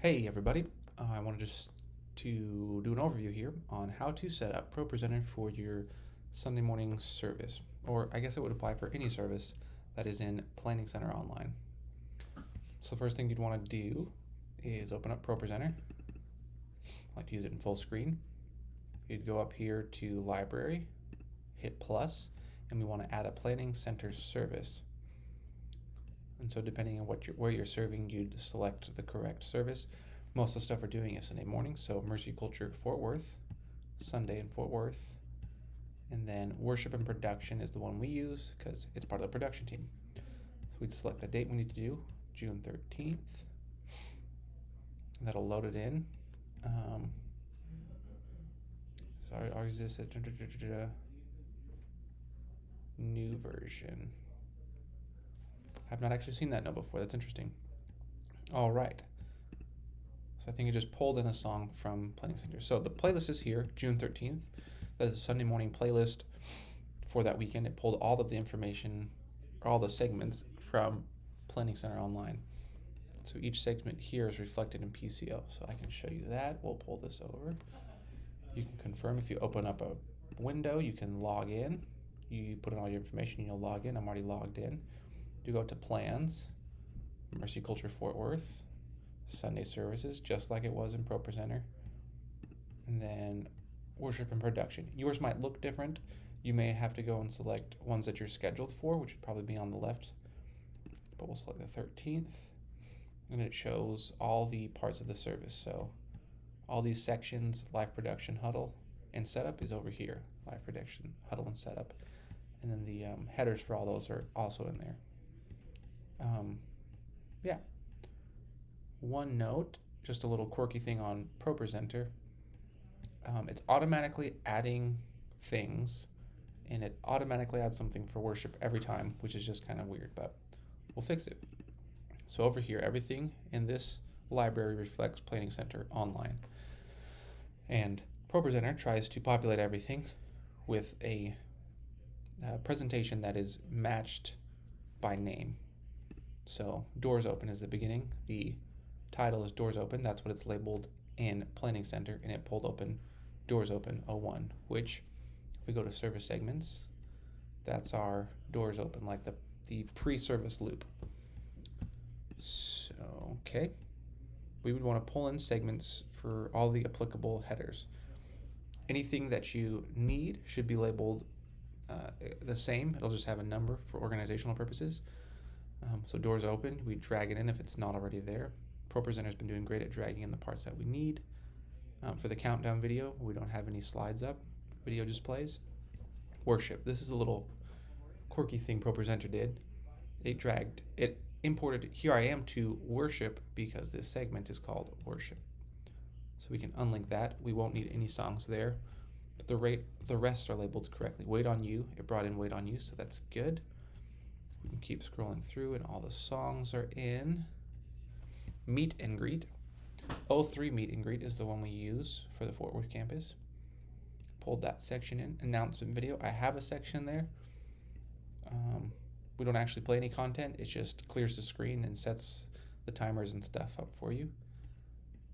Hey everybody, I wanted just to do an overview here on how to set up ProPresenter for your Sunday morning service, or I guess it would apply for any service that is in Planning Center Online. So the first thing you'd want to do is open up ProPresenter. I like to use it in full screen. You'd go up here to Library, hit plus, and we want to add a Planning Center service. And so depending on where you're serving, you'd select the correct service. Most of the stuff we're doing is Sunday morning, so Mercy Culture Fort Worth, Sunday in Fort Worth, and then Worship and Production is the one we use because it's part of the production team. So we'd select the date we need to do, June 13th. That'll load it in. Sorry, ours is a new version. I've not actually seen that note before. That's interesting. All right. So I think it just pulled in a song from Planning Center. So the playlist is here, June 13th. That is a Sunday morning playlist for that weekend. It pulled all of the information, all the segments from Planning Center Online. So each segment here is reflected in PCO. So I can show you that. We'll pull this over. You can confirm if you open up a window, you can log in. You put in all your information and you'll log in. I'm already logged in. You go to Plans, Mercy Culture Fort Worth, Sunday Services, just like it was in ProPresenter, and then Worship and Production. Yours might look different. You may have to go and select ones that you're scheduled for, which would probably be on the left, but we'll select the 13th, and it shows all the parts of the service. So all these sections, live production, huddle, and setup is over here. Live production, huddle, and setup. And then the headers for all those are also in there. Yeah. One note, just a little quirky thing on ProPresenter. It's automatically adding things, and it automatically adds something for worship every time, which is just kind of weird, but we'll fix it. So over here, everything in this library reflects Planning Center Online. And ProPresenter tries to populate everything with a presentation that is matched by name. So Doors Open is the beginning. The title is Doors Open. That's what it's labeled in Planning Center, and it pulled open Doors Open 01, which if we go to service segments, that's our Doors Open, like the pre-service loop. So, okay. We would want to pull in segments for all the applicable headers. Anything that you need should be labeled the same. It'll just have a number for organizational purposes. So Doors Open, we drag it in if it's not already there. ProPresenter's been doing great at dragging in the parts that we need. For the countdown video, we don't have any slides up. Video just plays. Worship. This is a little quirky thing ProPresenter did. It imported Here I Am to Worship because this segment is called Worship. So we can unlink that. We won't need any songs there. But the rest are labeled correctly. Wait on You, it brought in Wait on You, so that's good. We can keep scrolling through and all the songs are in. Meet and Greet. 03 Meet and Greet is the one we use for the Fort Worth campus. Pulled that section in. Announcement video. I have a section there. We don't actually play any content. It just clears the screen and sets the timers and stuff up for you.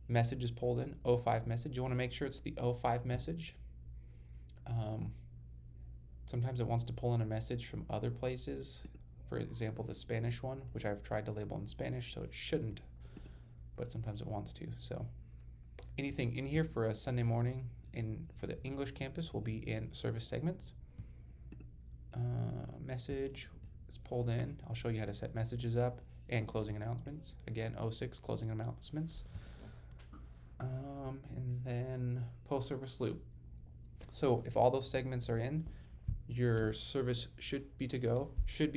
Message is pulled in. 05 message. You want to make sure it's the 05 message. Sometimes it wants to pull in a message from other places. For example, the Spanish one, which I've tried to label in Spanish, so it shouldn't, but sometimes it wants to. So anything in here for a Sunday morning for the English campus will be in service segments. Message is pulled in. I'll show you how to set messages up and closing announcements. Again, 06 closing announcements. And then post-service loop. So if all those segments are in, your service should be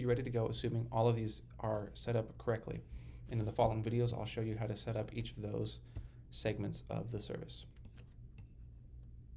ready to go, assuming all of these are set up correctly. And in the following videos, I'll show you how to set up each of those segments of the service.